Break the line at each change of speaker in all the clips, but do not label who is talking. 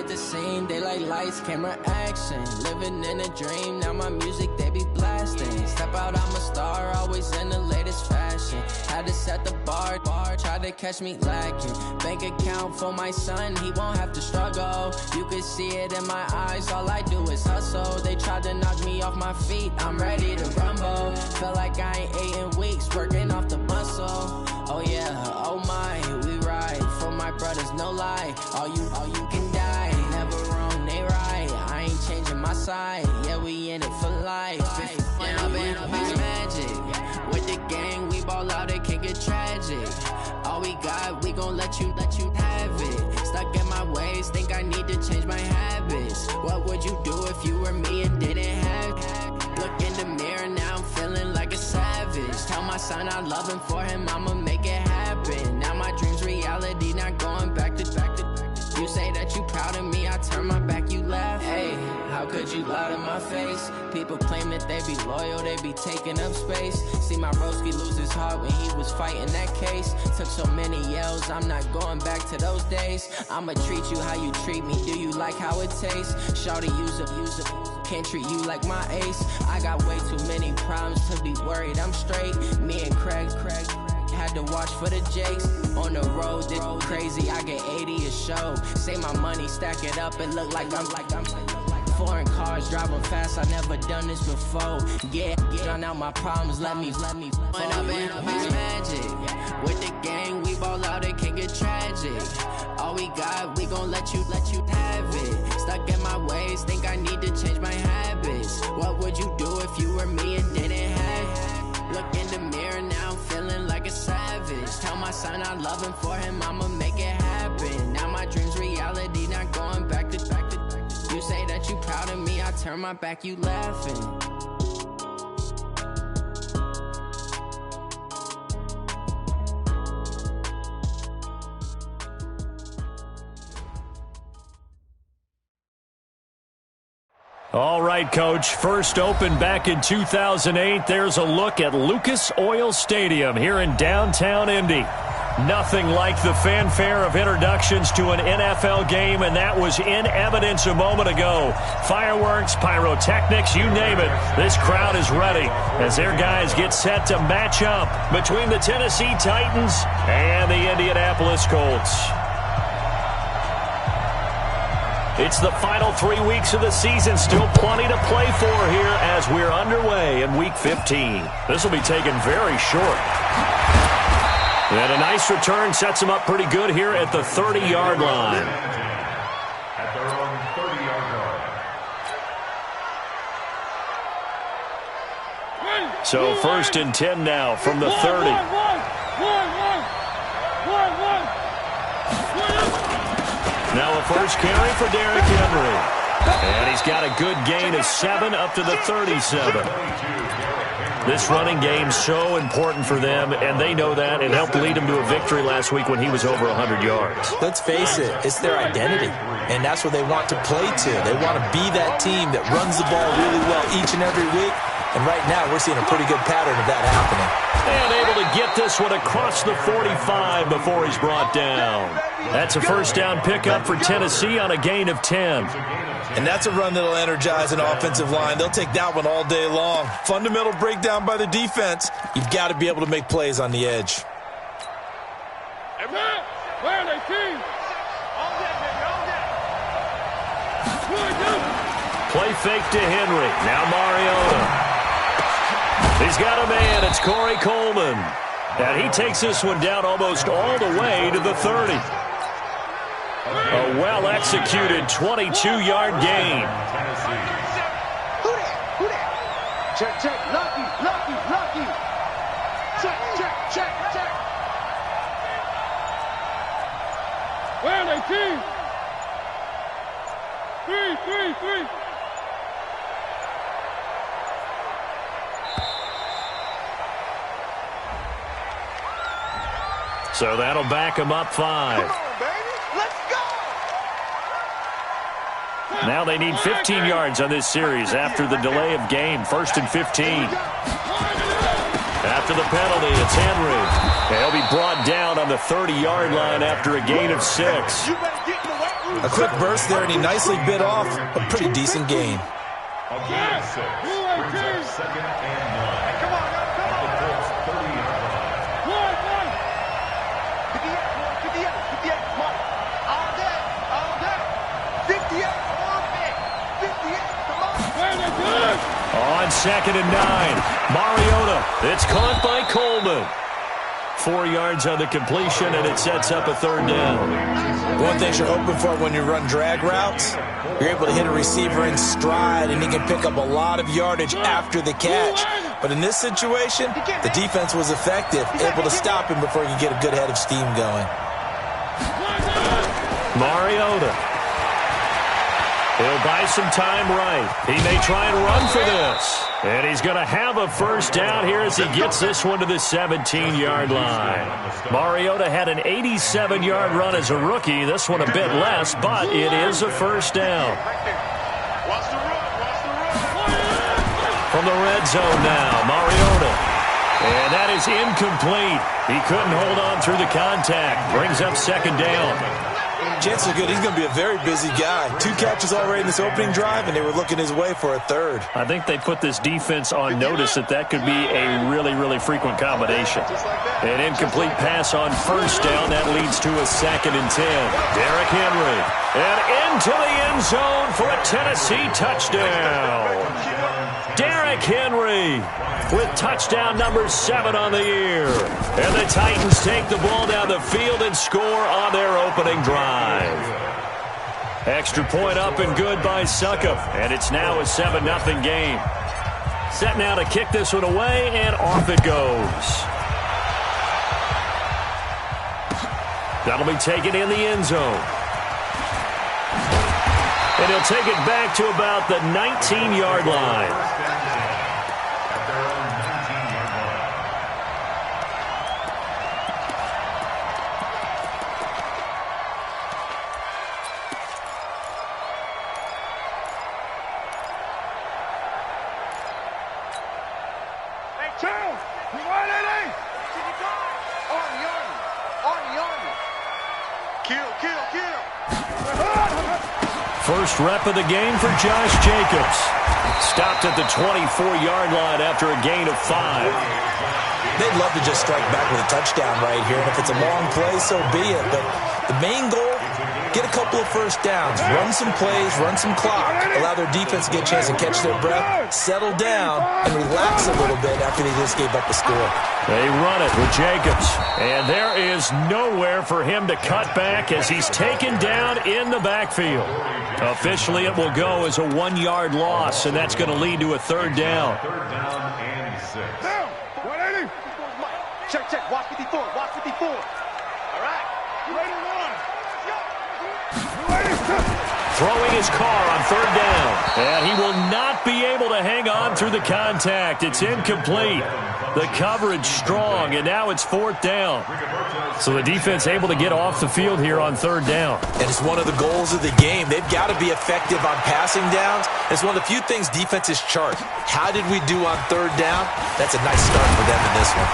hit the scene, they like lights, camera, action. Living in a dream, now my music they be blasting. Step out, I'm a star, always in the latest fashion. Had to set the bar, try to catch me lacking. Bank account for my son, he won't have to struggle. You can see it in my eyes, all I do is hustle. They tried to knock me off my feet, I'm ready to rumble. Felt like I ain't ate in weeks, working off the muscle. Oh yeah, oh my, we ride for my brothers, no lie. All you can die, never wrong, they right. I ain't changing my side, yeah, we in it for life. Yeah, I've been magic. With the gang, we ball out, it can get tragic. All we got, we gon' let you have it. Stuck in my ways, think I need to change my habits. What would you do if you were me and didn't have it? Look in the mirror, now I'm feeling like a savage. Tell my son I love him, for him I'ma make it happen. Now my dream's reality, not going back to. You say that you proud of me, I turn my back, you laugh. Hey, how could you lie to my face? People claim that they be loyal, they be taking up space. See my broski lose his heart when he was fighting that case. Took so many yells, I'm not going back to those days. I'ma treat you how you treat me, do you like how it tastes? Shawty, use it, can't treat you like my ace. I got way too many problems to be worried, I'm straight. Me and Craig had to watch for the Jakes. On the road, this crazy, I get 80 a show. Say my money, stack it up, it look like I'm foreign cars, driving fast, I never done this before. Yeah, drown out my problems, let me When I've been magic. With the gang, we ball out, it can get tragic. All we got, we gon' let you have it. Stuck in my ways, think I need to change my habits. What would you do if you were me and didn't have it? Look in the mirror, now I'm feeling like a savage. Tell my son I love him, for him I'ma make it happen. Now my dream's reality, not going back to. You say that you proud of me, I turn my back, you laughing.
All right, Coach. First opened back in 2008. There's a look at Lucas Oil Stadium here in downtown Indy. Nothing like the fanfare of introductions to an NFL game, and that was in evidence a moment ago. Fireworks, pyrotechnics, you name it. This crowd is ready as their guys get set to match up between the Tennessee Titans and the Indianapolis Colts. It's the final 3 weeks of the season. Still plenty to play for here as we're underway in Week 15. This will be taken very short. And a nice return sets him up pretty good here at the 30-yard line.
At their own 30-yard line.
So 1st and 10 now from the 30. Now a first carry for Derrick Henry. And he's got a good gain of 7 up to the 37. This running game so important for them, and they know that. It helped lead them to a victory last week when he was over 100 yards.
Let's face it, it's their identity, and that's what they want to play to. They want to be that team that runs the ball really well each and every week, and right now we're seeing a pretty good pattern of that happening.
And able to get this one across the 45 before he's brought down. That's a first down pickup for Tennessee on a gain of 10.
And that's a run that'll energize an offensive line. They'll take that one all day long. Fundamental breakdown by the defense. You've got to be able to make plays on the edge.
Play fake to Henry. Now Mariota. He's got a man. It's Corey Coleman. And he takes this one down almost all the way to the 30. A well-executed 22-yard gain.
Check, check, lucky. Check. Where are they, team? Three.
So that'll back him up 5.
Come on, baby. Let's go.
Now they need 15 yards on this series after the delay of game. 1st and 15. After the penalty, it's Henry. He'll be brought down on the 30-yard line after a gain of 6.
You better get in the weight room
A quick burst there, and he nicely bit off a pretty decent gain.
A gain of 6 brings up 2nd and 9.
Come on, come on.
At the Colts 30-yard line.
58, Mike. All day. 58, on me. 58, come on.
On 2nd and 9, Mariota. It's caught by Coleman. 4 yards on the completion, and it sets up a 3rd down.
One thing you're hoping for when you run drag routes, you're able to hit a receiver in stride, and he can pick up a lot of yardage after the catch. But in this situation, the defense was effective, able to stop him before he could get a good head of steam going.
Mariota. He'll buy some time right. He may try and run for this. And he's going to have a 1st down here as he gets this one to the 17-yard line. Mariota had an 87-yard run as a rookie. This one a bit less, but it is a 1st down.
Watch the run.
From the red zone now, Mariota. And that is incomplete. He couldn't hold on through the contact. Brings up 2nd down.
Chances are good he's going to be a very busy guy. 2 catches already in this opening drive, and they were looking his way for a 3rd.
I think they put this defense on notice that could be a really, really frequent combination. An incomplete pass on 1st down. That leads to a 2nd and 10. Derrick Henry. And into the end zone for a Tennessee touchdown. Derrick Henry with touchdown number 7 on the year. And the Titans take the ball down the field and score on their opening drive. Extra point up and good by Succop. And it's now a 7-0 game. Set now to kick this one away, and off it goes. That'll be taken in the end zone. And he'll take it back to about the 19-yard line. First rep of the game for Josh Jacobs. Stopped at the 24-yard line after a gain of 5.
They'd love to just strike back with a touchdown right here, and if it's a long play, so be it. But the main goal, get a couple of 1st downs, run some plays, run some clock, allow their defense to get a chance to catch their breath, settle down, and relax a little bit after they just gave up the score.
They run it with Jacobs, and there is nowhere for him to cut back as he's taken down in the backfield. Officially, it will go as a 1-yard loss, and that's going to lead to a 3rd down.
3rd down and 6.
Down. 180. Check. Watch 54. Watch 54. All right. You ready to run?
Throwing his car on 3rd down. And he will not be able to hang on through the contact. It's incomplete. The coverage strong, and now it's 4th down. So the defense able to get off the field here on 3rd down.
And it's one of the goals of the game. They've got to be effective on passing downs. It's one of the few things defenses chart. How did we do on 3rd down? That's a nice start for them in this one.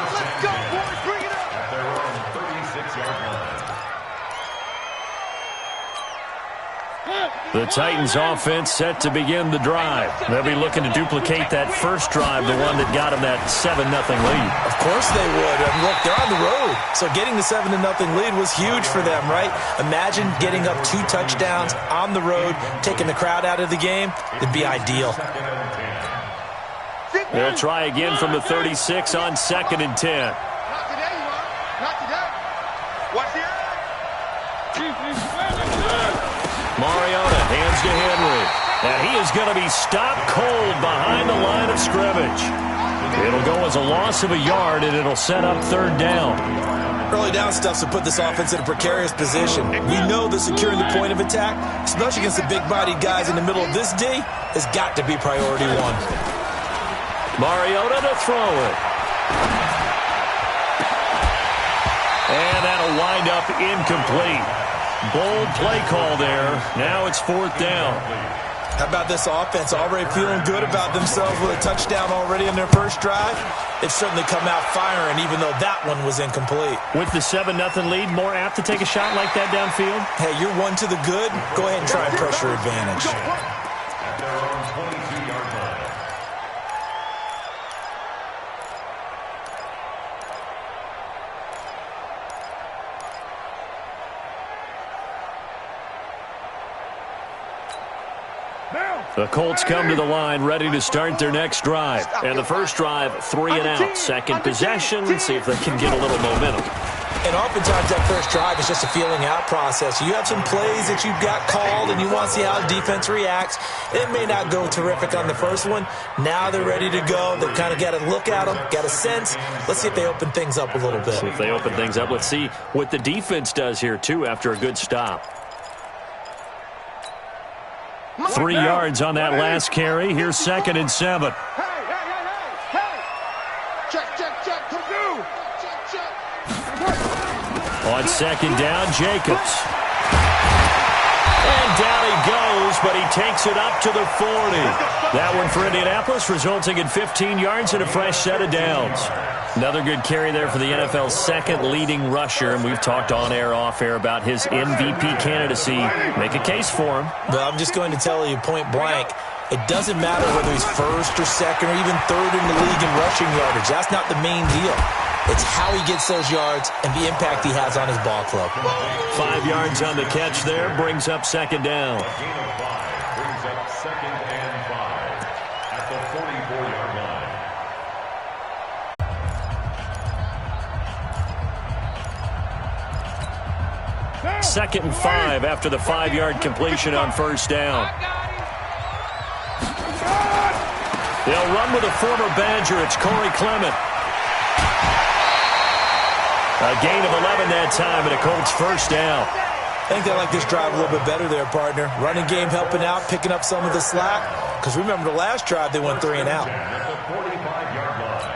Let's go, boys. Bring it up.
At their own 36-yard line.
The Titans offense set to begin the drive. They'll be looking to duplicate that first drive, the one that got them that 7-0 lead.
Of course they would. I mean, look, they're on the road. So getting the 7-0 lead was huge for them, right? Imagine getting up 2 touchdowns on the road, taking the crowd out of the game. It'd be ideal.
They'll try again from the 36 on 2nd and 10.
Not today, you are. Not today. Watch the eye.
Mariota hands to Henry. And he is going to be stopped cold behind the line of scrimmage. It'll go as a loss of a yard, and it'll set up 3rd down.
Early down stuff to put this offense in a precarious position. We know that securing the point of attack, especially against the big-bodied guys in the middle of this D, has got to be priority 1.
Mariota to throw it. And that'll wind up incomplete. Bold play call there. Now it's 4th down.
How about this offense already feeling good about themselves with a touchdown already in their first drive? They've certainly come out firing, even though that one was incomplete.
With the 7-0 lead, more apt to take a shot like that downfield?
Hey, you're one to the good. Go ahead and try and pressure advantage.
At their own 22-yard line.
The Colts come to the line, ready to start their next drive. And the first drive, 3 and out. Second possession, see if they can get a little momentum.
And oftentimes that first drive is just a feeling out process. You have some plays that you've got called and you want to see how the defense reacts. It may not go terrific on the first one. Now they're ready to go. They've kind of got to look at them, got a sense. Let's see if they open things up a little bit.
See if they open things up. Let's see what the defense does here, too, after a good stop. 3 yards on that last carry. Here's 2nd and 7.
Hey. Check. Come through. Check.
On 2nd down, Jacobs. And down he goes, but he takes it up to the 40. That one for Indianapolis, resulting in 15 yards and a fresh set of downs. Another good carry there for the NFL's second leading rusher, and we've talked on air, off air about his MVP candidacy. Make a case for him.
Well, I'm just going to tell you point blank, it doesn't matter whether he's first or second or even third in the league in rushing yardage. That's not the main deal. It's how he gets those yards and the impact he has on his ball club.
5 yards on the catch there, brings up 2nd down.
A gain of 5 brings up 2nd and 5 at the 44-yard line.
2nd and 5 after the 5-yard completion on first down. They'll run with a former Badger. It's Corey Clement. A gain of 11 that time, and a Colts first down.
I think they like this drive a little bit better there, partner. Running game helping out, picking up some of the slack. Because remember the last drive, they went 3 and out.
At the 45-yard line.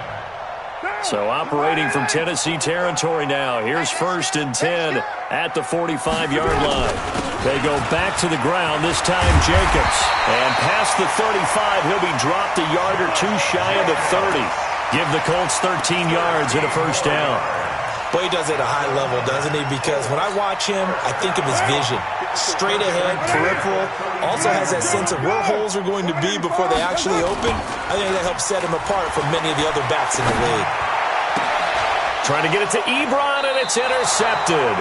So operating from Tennessee territory now. Here's 1st and 10 at the 45-yard line. They go back to the ground, this time Jacobs. And past the 35, he'll be dropped a yard or two shy of the 30. Give the Colts 13 yards and a first down.
Boy, he does it at a high level, doesn't he? Because when I watch him, I think of his vision. Straight ahead, peripheral. Also has that sense of where holes are going to be before they actually open. I think that helps set him apart from many of the other backs in the league.
Trying to get it to Ebron, and it's intercepted.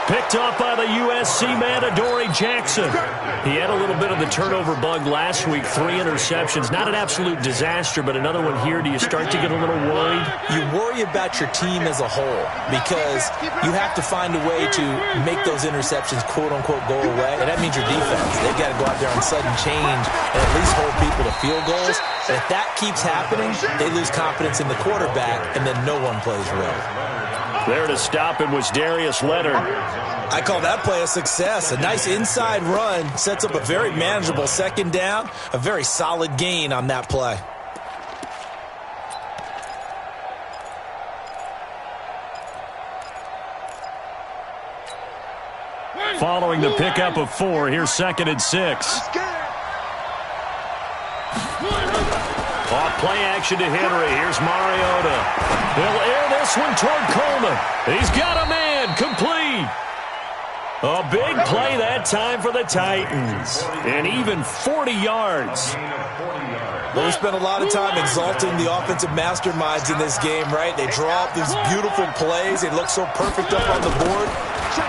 Picked off by the USC man, Adoree Jackson. He had a little bit of the turnover bug last week, 3 interceptions. Not an absolute disaster, but another one here. Do you start to get a little worried?
You worry about your team as a whole because you have to find a way to make those interceptions, quote-unquote, go away, and that means your defense. They've got to go out there on sudden change and at least hold people to field goals. And if that keeps happening, they lose confidence in the quarterback, and then no one plays well.
There to stop him was Darius Leonard.
I call that play a success. A nice inside run sets up a very manageable 2nd down. A very solid gain on that play.
Following the pickup of 4, here's 2nd and 6. Off play action to Henry. Here's Mariota. He'll air this one toward Coleman. He's got a man. Complete. A big play that time for the Titans. And even 40 yards.
Well, we spent a lot of time exalting the offensive masterminds in this game, right? They draw up these beautiful plays. They look so perfect up on the board.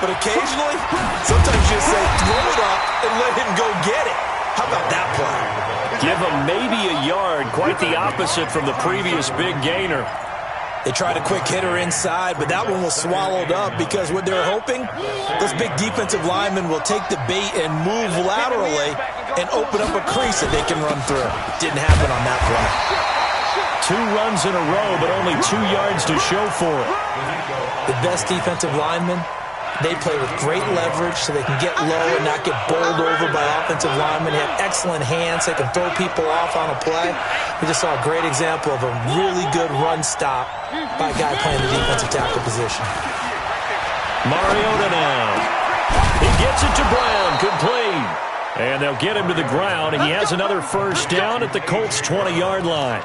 But occasionally, sometimes you just say, throw it up and let him go get it. How about that play?
Give him maybe a yard. Quite the opposite from the previous big gainer.
They tried a quick hitter inside, but that one was swallowed up because what they're hoping, those big defensive linemen will take the bait and move laterally and open up a crease that they can run through. Didn't happen on that play.
2 runs in a row, but only 2 yards to show for it.
The best defensive linemen, they play with great leverage so they can get low and not get bowled over by offensive linemen. They have excellent hands. They can throw people off on a play. We just saw a great example of a really good run stop by a guy playing the defensive tackle position.
Mariota now. He gets it to Brown. Complete. And they'll get him to the ground, and he has another first down at the Colts' 20-yard line.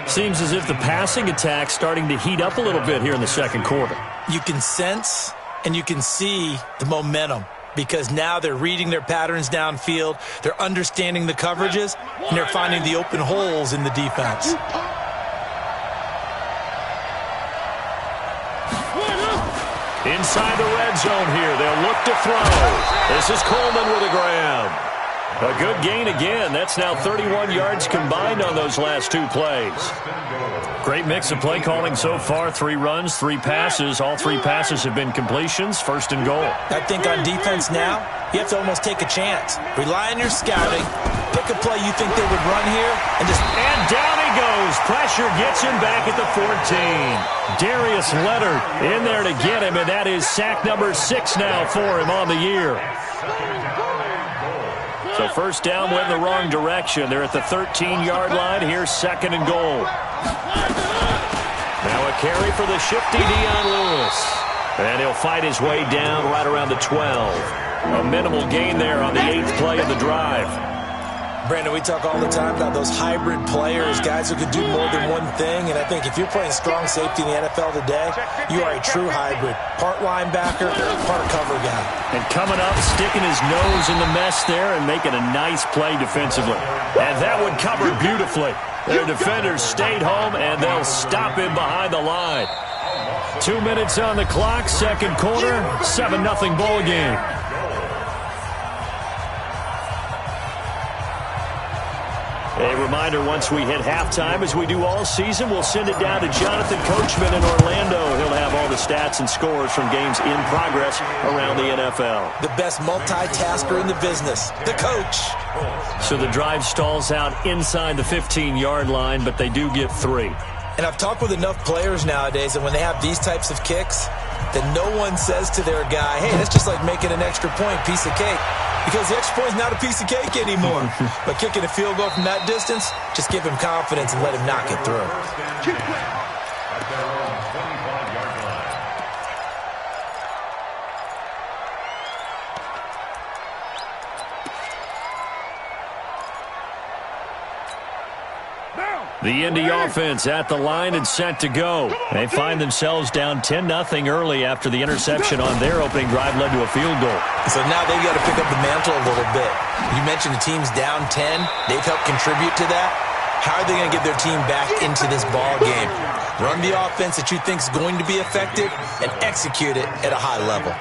Seems as if the passing attack's starting to heat up a little bit here in the second quarter.
You can sense and you can see the momentum because now they're reading their patterns downfield, they're understanding the coverages, and they're finding the open holes in the defense.
Inside the red zone here, they'll look to throw. This is Coleman with a grab. A good gain again. That's now 31 yards combined on those last two plays. Great mix of play calling so far. 3 runs, 3 passes. All 3 passes have been completions. First and goal.
I think on defense now, you have to almost take a chance. Rely on your scouting. Pick a play you think they would run here. And
down he goes. Pressure gets him back at the 14. Darius Leonard in there to get him, and that is sack number 6 now for him on the year. So first down went in the wrong direction. They're at the 13-yard line. Here's second and goal. Now a carry for the shifty Dion Lewis. And he'll fight his way down right around the 12. A minimal gain there on the 8th play of the drive.
Brandon, we talk all the time about those hybrid players, guys who can do more than one thing, and I think if you're playing strong safety in the NFL today, you are a true hybrid. Part linebacker, part cover guy.
And coming up, sticking his nose in the mess there and making a nice play defensively. And that one covered beautifully. Their defenders stayed home, and they'll stop him behind the line. 2 minutes on the clock, second quarter, 7-0 ball game. A reminder, once we hit halftime, as we do all season, we'll send it down to Jonathan Coachman in Orlando. He'll have all the stats and scores from games in progress around the NFL.
The best multitasker in the business, the coach.
So the drive stalls out inside the 15-yard line, but they do get 3.
And I've talked with enough players nowadays that when they have these types of kicks, that no one says to their guy, hey, that's just like making an extra point, piece of cake. Because the extra point is not a piece of cake anymore. But kicking a field goal from that distance, just give him confidence and let him knock it through.
The Indy offense at the line and set to go. They find themselves down 10-0 early after the interception on their opening drive led to a field goal.
So now they've got to pick up the mantle a little bit. You mentioned the team's down 10. They've helped contribute to that. How are they going to get their team back into this ball game? Run the offense that you think is going to be effective and execute it at a high level.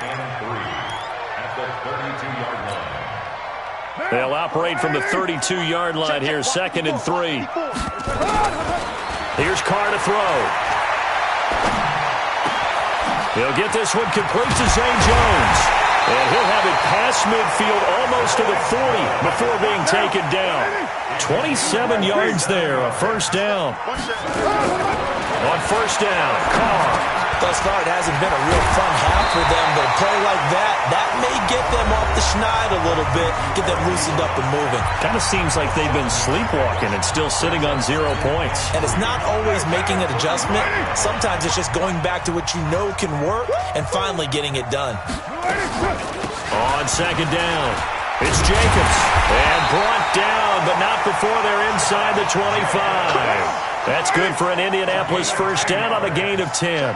They'll operate from the 32-yard line here, second and 3. Here's Carr to throw. He'll get this one complete to Zay Jones. And he'll have it past midfield almost to the 40 before being taken down. 27 yards there, a first down. On first down, Carr.
Thus far, it hasn't been a real fun half for them, but a play like that may get them off the schneid a little bit, get them loosened up and moving.
Kind of seems like they've been sleepwalking and still sitting on 0 points.
And it's not always making an adjustment. Sometimes it's just going back to what you know can work and finally getting it done.
On second down, it's Jacobs. And brought down, but not before they're inside the 25. That's good for an Indianapolis first down on a gain of 10.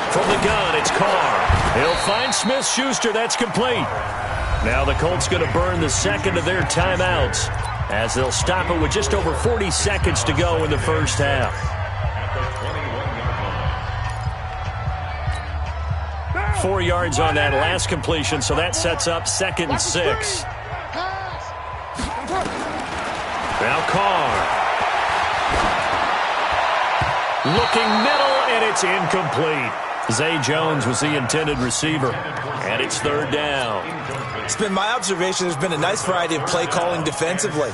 From the gun, it's Carr. He'll find Smith-Schuster. That's complete. Now the Colts going to burn the second of their timeouts as they'll stop it with just over 40 seconds to go in the first half.
At
4 yards on that last completion, so that sets up second and 6. Now Carr. Looking middle, and it's incomplete. Zay Jones was the intended receiver, and it's third down.
It's been my observation there's been a nice variety of play calling defensively.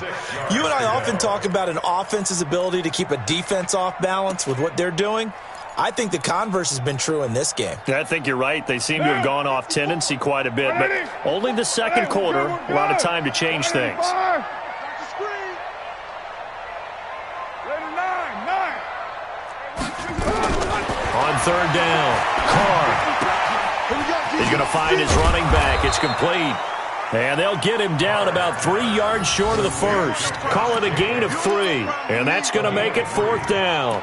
You and I often talk about an offense's ability to keep a defense off balance with what they're doing. I think the converse has been true in this game.
I think you're right. They seem to have gone off tendency quite a bit, but only the second quarter, a lot of time to change things. On third down, Carr. He's going to find his running back. It's complete. And they'll get him down about 3 yards short of the first. Call it a gain of 3. And that's going to make it 4th down.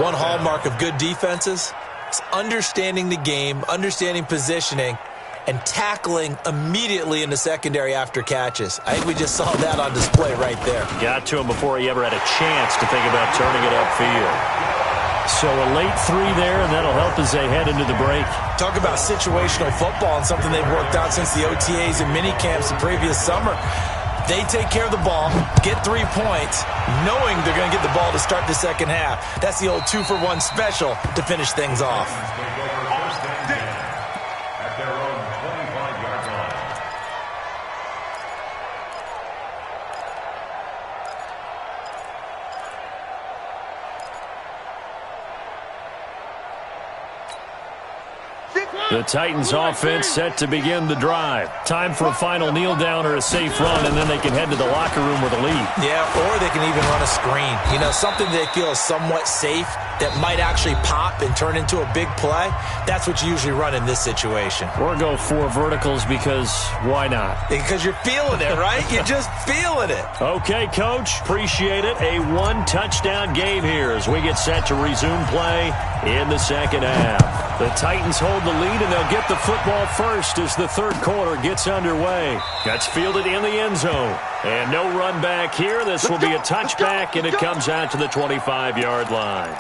One hallmark of good defenses is understanding the game, understanding positioning, and tackling immediately in the secondary after catches. I think we just saw that on display right there.
Got to him before he ever had a chance to think about turning it upfield. So a late 3 there, and that'll help as they head into the break.
Talk about situational football and something they've worked out since the OTAs and mini camps the previous summer. They take care of the ball, get 3 points, knowing they're going to get the ball to start the second half. That's the old 2-for-1 special to finish things off.
At their own 25-yard line.
The Titans offense set to begin the drive. Time for a final kneel down or a safe run, and then they can head to the locker room with a lead.
Yeah, or they can even run a screen. You know, something they feel is somewhat safe that might actually pop and turn into a big play. That's what you usually run in this situation.
Or go 4 verticals because why not?
Because you're feeling it, right? You're just feeling it.
Okay, Coach. Appreciate it. A 1-touchdown game here as we get set to resume play in the second half. The Titans hold the lead, and they'll get the football first as the third quarter gets underway. That's fielded in the end zone. And no run back here. This will be a touchback, and it comes out to the 25-yard line.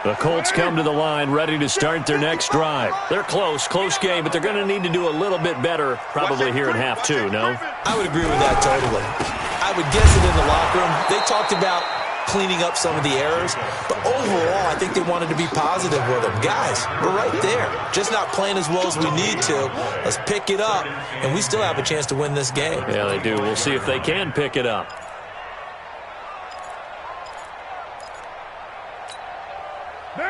The Colts come to the line ready to start their next drive. They're close game, but they're going to need to do a little bit better probably here in half 2, no?
I would agree with that totally. I would guess it in the locker room. They talked about cleaning up some of the errors, but overall, I think they wanted to be positive with them. Guys, we're right there. Just not playing as well as we need to. Let's pick it up, and we still have a chance to win this game.
Yeah, they do. We'll see if they can pick it up.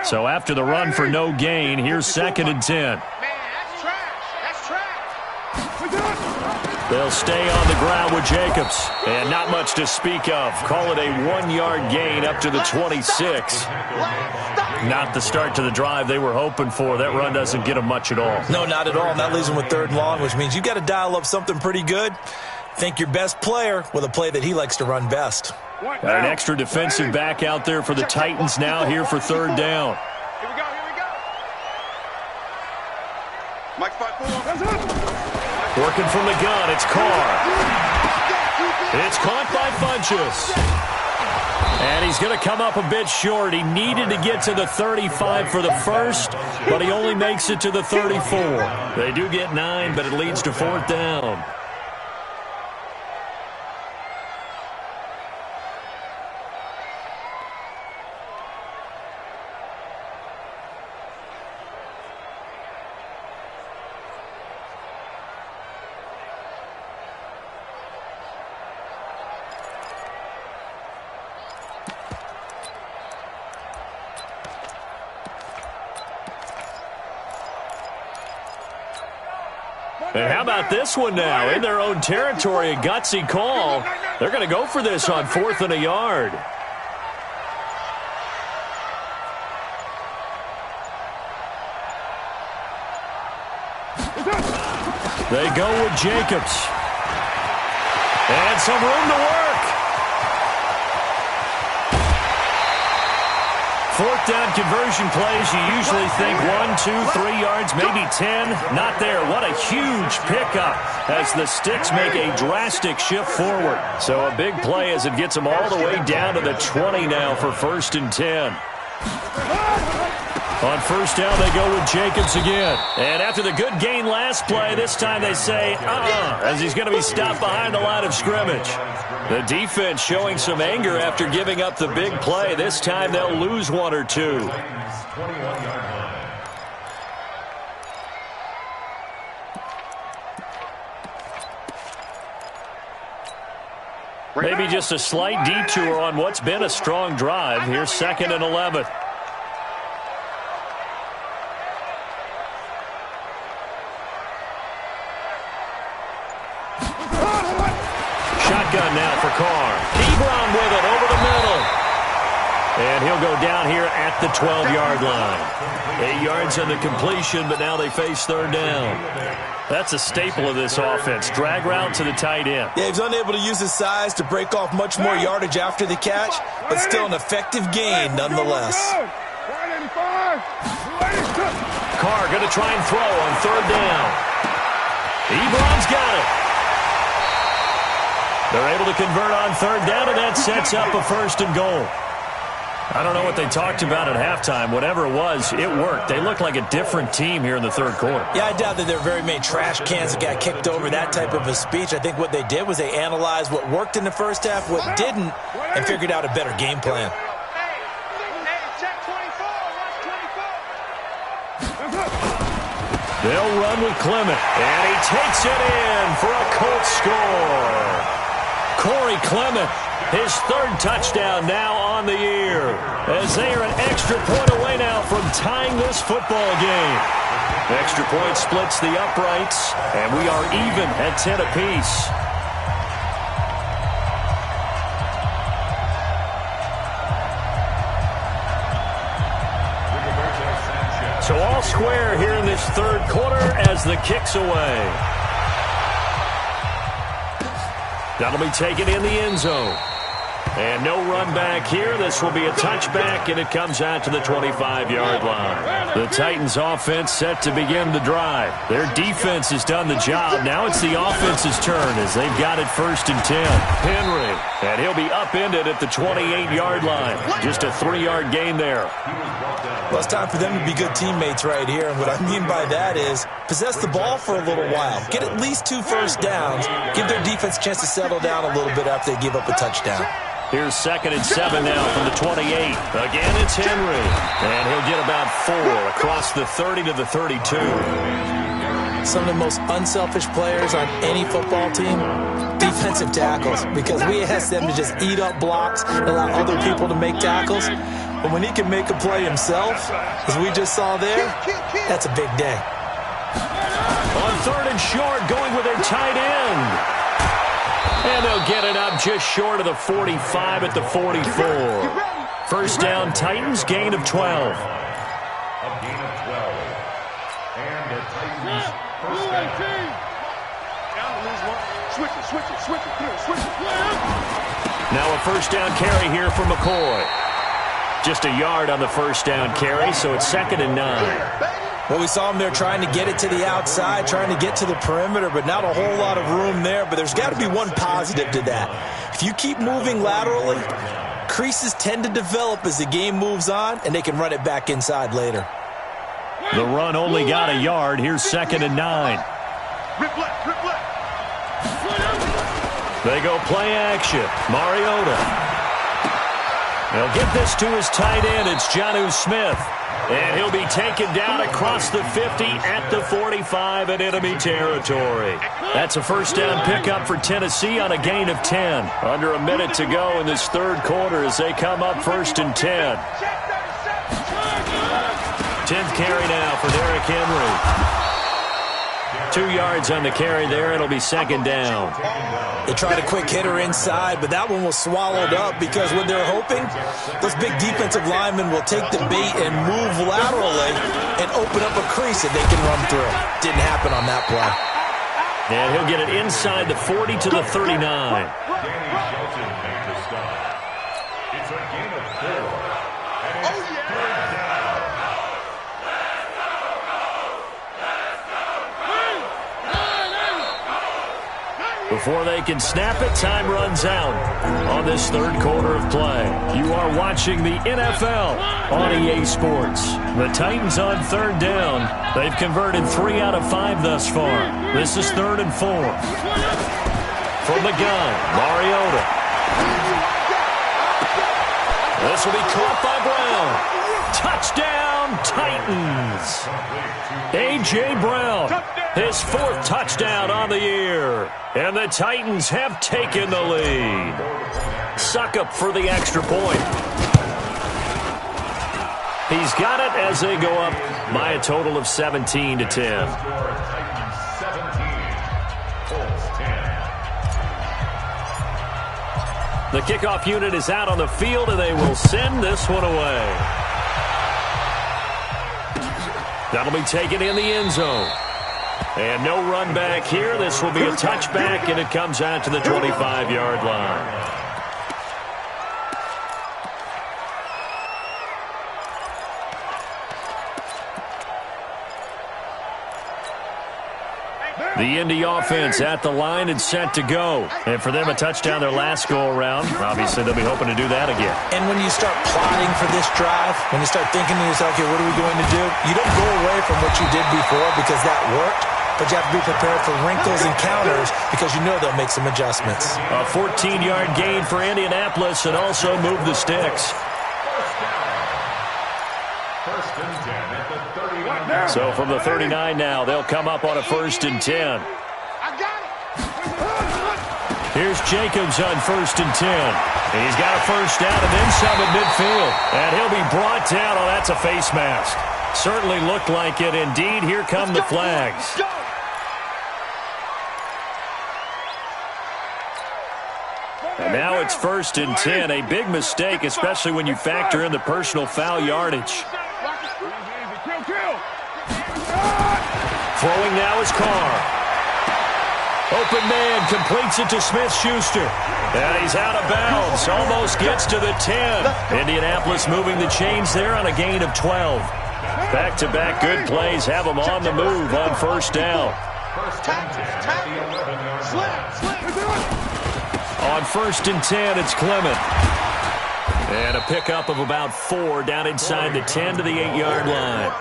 So after the run for no gain, here's 2nd and 10.
Man, that's trash. That's trash.
They'll stay on the ground with Jacobs. And not much to speak of. Call it a 1-yard gain up to the 26. Not the start to the drive they were hoping for. That run doesn't get them much at all.
No, not at all. And that leaves them with 3rd and long, which means you got to dial up something pretty good. Think your best player with a play that he likes to run best.
Got an extra defensive back out there for the Titans now here for 3rd down.
Here we go. Mike 5-4.
Working from the gun, it's Carr. It's caught by Funchess. And he's going to come up a bit short. He needed to get to the 35 for the first, but he only makes it to the 34. They do get 9, but it leads to 4th down. And how about this one now? In their own territory, a gutsy call. They're going to go for this on 4th and a yard. They go with Jacobs. And some room to work. 4th down conversion plays, you usually think 1, 2, 3 yards, maybe 10. Not there. What a huge pickup as the Sticks make a drastic shift forward. So a big play as it gets them all the way down to the 20 now for 1st and 10. On 1st down, they go with Jacobs again. And after the good gain last play, this time they say, as he's going to be stopped behind the line of scrimmage. The defense showing some anger after giving up the big play. This time they'll lose 1 or 2. Maybe just a slight detour on what's been a strong drive. Here's 2nd and 11. Shotgun now for Carr. Ebron with it over the middle. And he'll go down here at the 12-yard line. 8 yards on the completion, but now they face third down. That's a staple of this offense. Drag route to the tight end.
Yeah, he's unable to use his size to break off much more yardage after the catch, but still an effective gain nonetheless.
Carr going to try and throw on third down. Ebron's got it. They're able to convert on third down, and that sets up a first and goal. I don't know what they talked about at halftime. Whatever it was, it worked. They look like a different team here in the third quarter.
Yeah, I doubt that there are very many trash cans that got kicked over, that type of a speech. I think what they did was they analyzed what worked in the first half, what didn't, and figured out a better game plan.
They'll run with Clement, and he takes it in for a Colts score. Corey Clement, his third touchdown now on the year, as they are an extra point away now from tying this football game. Extra point splits the uprights, and we are even at 10 apiece. So all square here in this third quarter as the kick's away. That'll be taken in the end zone. And no run back here. This will be a touchback, and it comes out to the 25-yard line. The Titans offense set to begin the drive. Their defense has done the job. Now it's the offense's turn as they've got it first and 10. Henry, and he'll be upended at the 28-yard line. Just a 3-yard gain there.
Well, it's time for them to be good teammates right here, and what I mean by that is possess the ball for a little while. Get at least 2 first downs. Give their defense a chance to settle down a little bit after they give up a touchdown.
Here's 2nd and 7 now from the 28. Again, it's Henry. And he'll get about 4 across the 30 to the 32.
Some of the most unselfish players on any football team, defensive tackles, because we ask them to just eat up blocks and allow other people to make tackles. But when he can make a play himself, as we just saw there, that's a big day.
On 3rd and short, going with their tight end. And they'll get it up just short of the 45 at the 44. First down, Titans, gain of 12.
A gain of 12. And the Titans first down.
Switch it.
Now a first down carry here for McCoy. Just a yard on the first down carry, so it's 2nd and 9.
Well, we saw him there trying to get it to the outside, trying to get to the perimeter, but not a whole lot of room there. But there's got to be one positive to that. If you keep moving laterally, creases tend to develop as the game moves on, and they can run it back inside later.
The run only got a yard. Here's 2nd and 9. They go play action. Mariota. They'll get this to his tight end. It's Jonnu Smith. And he'll be taken down across the 50 at the 45 in enemy territory. That's a first down pickup for Tennessee on a gain of 10. Under a minute to go in this third quarter as they come up 1st and 10. 10th carry now for Derrick Henry. 2 yards on the carry there. It'll be 2nd down.
They tried a quick hitter inside, but that one was swallowed up because what they're hoping, those big defensive linemen will take the bait and move laterally and open up a crease that they can run through. Didn't happen on that play.
And he'll get it inside the 40 to the 39.
It's a gain of 4. And it's 3rd down.
Before they can snap it, time runs out on this third quarter of play. You are watching the NFL on EA Sports. The Titans on 3rd down. They've converted 3 out of 5 thus far. This is 3rd and 4. From the gun, Mariota. This will be caught by Brown. Touchdown, Titans. A.J. Brown, his 4th touchdown on the year. And the Titans have taken the lead. Suck up for the extra point. He's got it as they go up by a total of 17 to 10. The kickoff unit is out on the field, and they will send this one away. That'll be taken in the end zone. And no run back here. This will be a touchback, and it comes out to the 25-yard line. The Indy offense at the line and set to go. And for them, a touchdown their last go-around. Obviously, they'll be hoping to do that again.
And when you start plotting for this drive, when you start thinking to yourself, okay, what are we going to do? You don't go away from what you did before because that worked, but you have to be prepared for wrinkles and counters because you know they'll make some adjustments.
A 14-yard gain for Indianapolis and also move the sticks.
First and 10 at the 39.
So from the 39 now, they'll come up on a 1st and 10. Here's Jacobs on 1st and 10. He's got a first down and then some at midfield. And he'll be brought down. Oh, that's a face mask. Certainly looked like it. Indeed, here come the flags. And now it's 1st and 10. A big mistake, especially when you factor in the personal foul yardage. Throwing now is Carr. Open man completes it to Smith-Schuster. And he's out of bounds. Almost gets to the 10. Indianapolis moving the chains there on a gain of 12. Back-to-back good plays have them on the move on first down. On 1st and 10, it's Clement. And a pickup of about 4 down inside the 10 to the 8-yard line.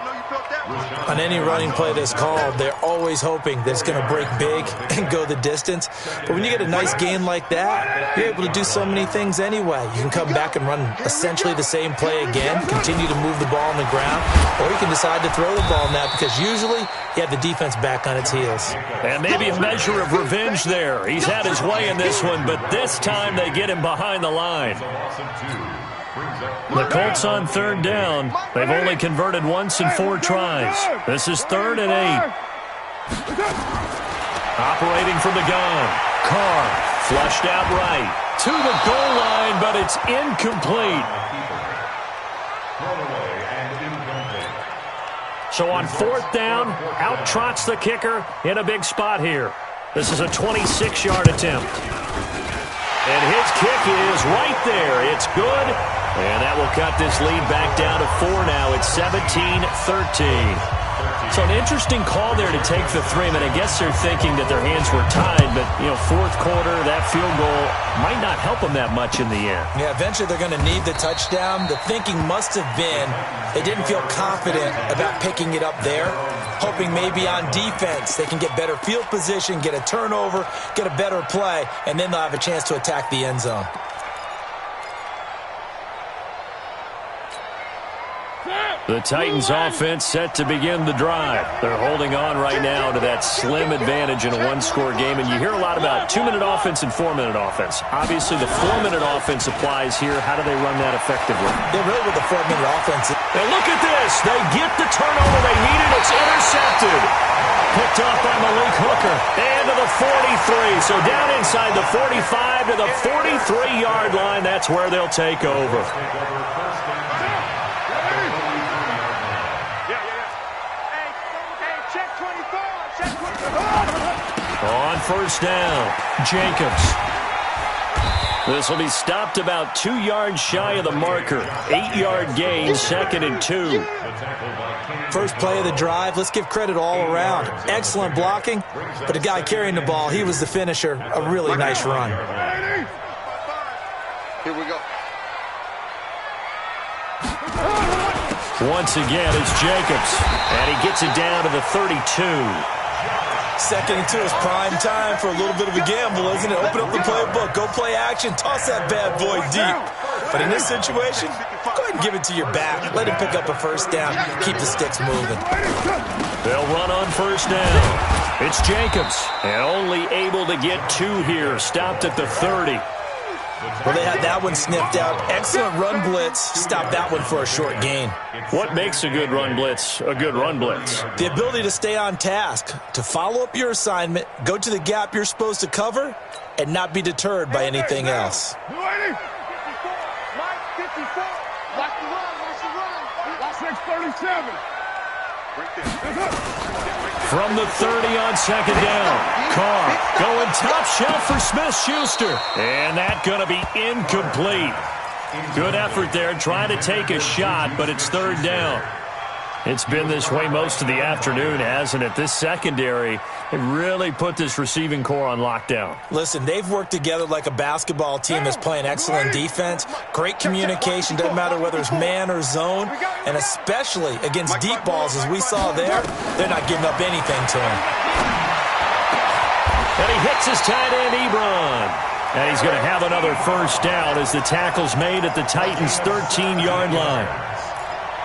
On any running play that's called, they're always hoping that it's going to break big and go the distance. But when you get a nice gain like that, you're able to do so many things anyway. You can come back and run essentially the same play again, continue to move the ball on the ground, or you can decide to throw the ball now because usually you have the defense back on its heels.
And maybe a measure of revenge there. He's had his way in this one, but this time they get him behind the line. The Colts on 3rd down. They've only converted once in 4 tries. This is 3rd and 8. Operating from the gun. Carr flushed out right to the goal line, but it's incomplete. So on 4th down, out trots the kicker in a big spot here. This is a 26-yard attempt. And his kick is right there. It's good. And that will cut this lead back down to 4 now. It's 17-13. So an interesting call there to take the 3. I mean, I guess they're thinking that their hands were tied, but, you know, 4th quarter, that field goal might not help them that much in the end.
Yeah, eventually they're going to need the touchdown. The thinking must have been they didn't feel confident about picking it up there, hoping maybe on defense they can get better field position, get a turnover, get a better play, and then they'll have a chance to attack the end zone.
The Titans offense set to begin the drive. They're holding on right now to that slim advantage in a 1-score game. And you hear a lot about 2-minute offense and 4-minute offense. Obviously, the 4-minute offense applies here. How do they run that effectively?
They're really with the 4-minute offense.
And look at this. They get the turnover they needed. It's intercepted. Picked up by Malik Hooker. And to the 43. So down inside the 45 to the 43-yard line. That's where they'll take over. On first down, Jacobs. This will be stopped about 2 yards shy of the marker. 8-yard gain, 2nd and 2.
First play of the drive. Let's give credit all around. Excellent blocking, but the guy carrying the ball, he was the finisher. A really nice run.
Here we go.
Once again, it's Jacobs, and he gets it down to the 32.
2nd and 2 is prime time for a little bit of a gamble, isn't it? Open up the playbook, go play action, toss that bad boy deep. But in this situation, go ahead and give it to your back. Let him pick up a first down, keep the sticks moving.
They'll run on first down. It's Jacobs, and only able to get 2 here, stopped at the 30.
Well, they had that one sniffed out. Excellent run blitz. Stop that one for a short gain.
What makes a good run blitz a good run blitz?
The ability to stay on task, to follow up your assignment, go to the gap you're supposed to cover, and not be deterred by anything else.
37.
From the 30 on second down. Carr going top shelf for Smith-Schuster. And that's going to be incomplete. Good effort there, trying to take a shot, but it's third down. It's been this way most of the afternoon, hasn't it? This secondary, it really put this receiving core on lockdown.
Listen, they've worked together like a basketball team that's playing excellent defense. Great communication, doesn't matter whether it's man or zone. And especially against deep balls, as we saw there, they're not giving up anything to him.
And he hits his tight end, Ebron. And he's going to have another first down as the tackle's made at the Titans' 13-yard line.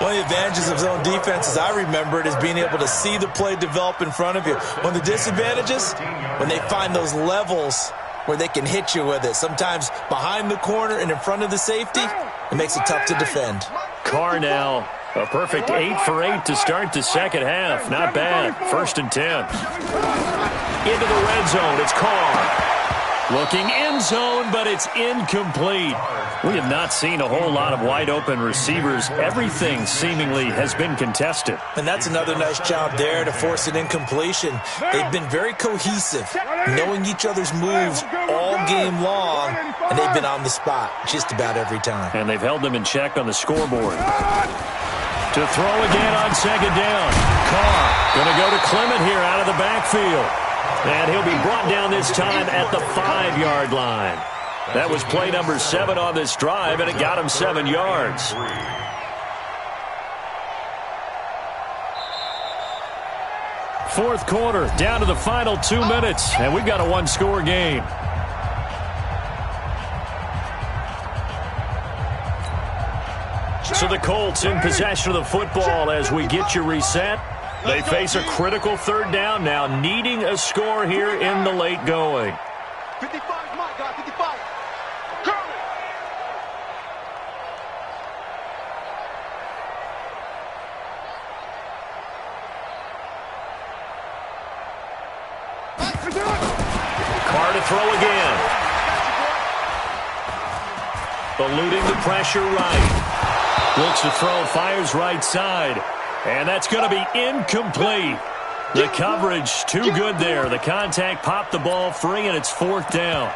One of the advantages of zone defense, as I remember it, is being able to see the play develop in front of you. One of the disadvantages, when they find those levels where they can hit you with it. Sometimes behind the corner and in front of the safety, it makes it tough to defend.
Carr now, a perfect 8 for 8 to start the second half. Not bad. 1st and 10. Into the red zone, it's Carr. Looking in zone, but it's incomplete. We have not seen a whole lot of wide-open receivers. Everything seemingly has been contested.
And that's another nice job there to force an incompletion. They've been very cohesive, knowing each other's moves all game long, and they've been on the spot just about every time.
And they've held them in check on the scoreboard. To throw again on second down. Carr going to go to Clement here out of the backfield. And he'll be brought down this time at the 5-yard line. That was play number 7 on this drive, and it got him 7 yards. Fourth quarter, down to the final 2 minutes, and we've got a one-score game. So the Colts in possession of the football as we get you reset. They face a critical third down now, needing a score here in the late going.
55, my God, 55. Curry.
Carr to throw again. Eluding the pressure right. Looks to throw, fires right side. And that's going to be incomplete. The coverage too good there. The contact popped the ball free, and it's 4th down.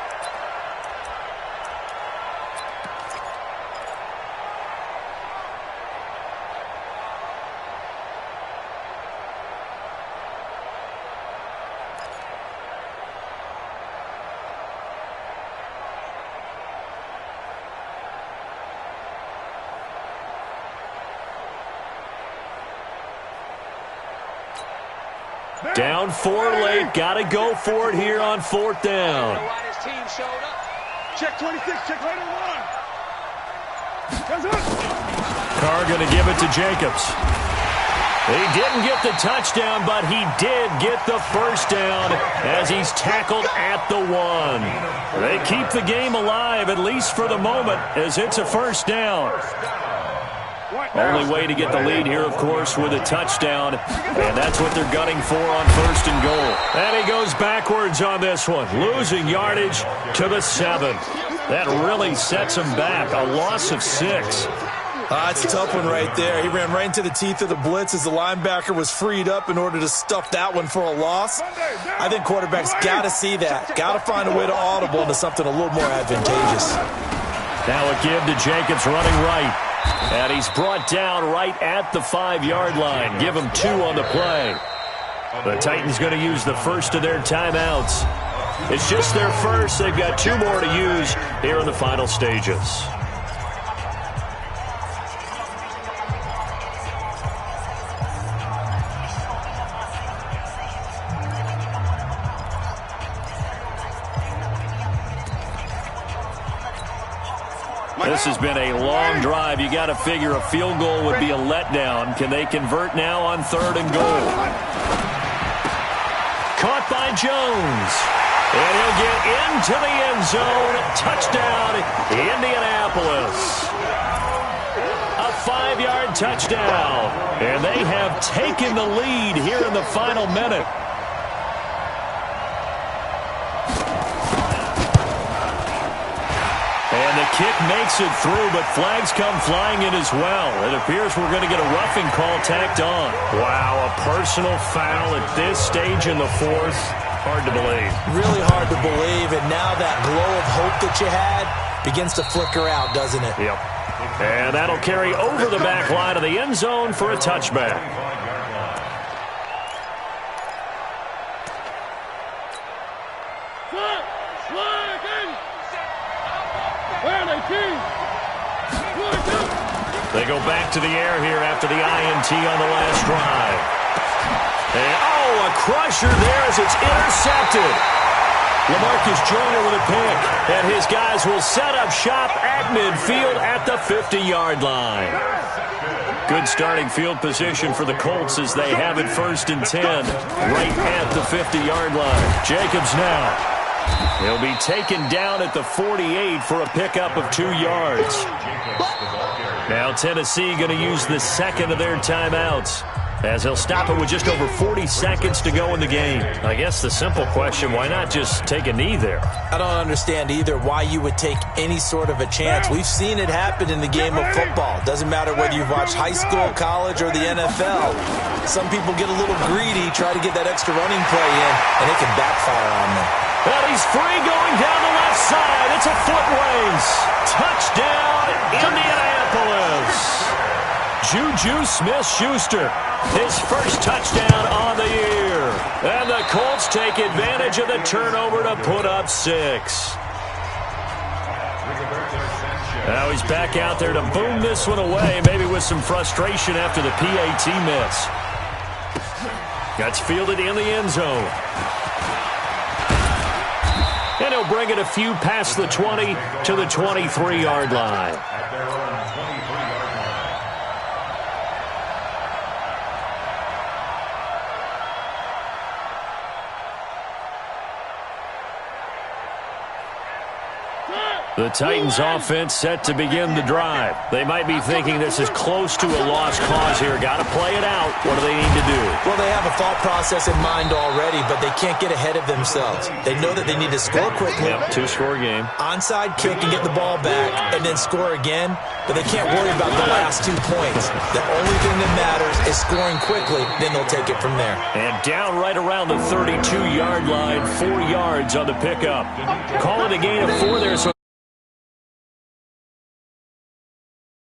Down 4 late. Got to go for it here on 4th down.
Check 26, check 21.
Carr going to give it to Jacobs. He didn't get the touchdown, but he did get the first down as he's tackled at the 1. They keep the game alive, at least for the moment, as it's a first down. Only way to get the lead here, of course, with a touchdown. And that's what they're gunning for on 1st and goal. And he goes backwards on this one, losing yardage to the 7. That really sets him back. A loss of 6.
It's a tough one right there. He ran right into the teeth of the blitz as the linebacker was freed up in order to stuff that one for a loss. I think quarterbacks got to see that. Got to find a way to audible into something a little more advantageous.
Now a give to Jacobs running right. And he's brought down right at the 5-yard line. Give him 2 on the play. The Titans going to use the first of their timeouts. It's just their first. They've got 2 more to use here in the final stages. This has been a long drive. You got to figure a field goal would be a letdown. Can they convert now on 3rd and goal? Caught by Jones. And he'll get into the end zone. Touchdown, Indianapolis. A 5-yard touchdown. And they have taken the lead here in the final minute. And the kick makes it through, but flags come flying in as well. It appears we're going to get a roughing call tacked on. Wow, a personal foul at this stage in the fourth. Hard to believe. Really hard to believe, and now that glow of hope that you had begins to flicker out, doesn't it? Yep. And that'll carry over the back line of the end zone for a touchback. They go back to the air here after the INT on the last drive. And, a crusher there as it's intercepted. LaMarcus Joyner with a pick. And his guys will set up shop at midfield at the 50-yard line. Good starting field position for the Colts as they have it 1st and 10 right at the 50-yard line. Jacobs now. He'll be taken down at the 48 for a pickup of 2 yards. Now Tennessee going to use the second of their timeouts, as they'll stop it with just over 40 seconds to go in the game. I guess the simple question, why not just take a knee there? I don't understand either why you would take any sort of a chance. We've seen it happen in the game of football. Doesn't matter whether you've watched high school, college, or the NFL. Some people get a little greedy, try to get that extra running play in, and it can backfire on them. Well, he's free going down the left side. It's a foot race. Touchdown, Indianapolis. Juju Smith-Schuster, his first touchdown on the year. And the Colts take advantage of the turnover to put up 6. Now he's back out there to boom this one away, maybe with some frustration after the PAT miss. That's fielded in the end zone. And he'll bring it a few past the 20 to the 23-yard line. The Titans offense set to begin the drive. They might be thinking this is close to a lost cause here. Got to play it out. What do they need to do? Well, they have a thought process in mind already, but they can't get ahead of themselves. They know that they need to score quickly. Yep, 2-score game. Onside kick and get the ball back and then score again, but they can't worry about the last 2 points. The only thing that matters is scoring quickly, then they'll take it from there. And down right around the 32-yard line, 4 yards on the pickup. Call it a gain of 4 there, so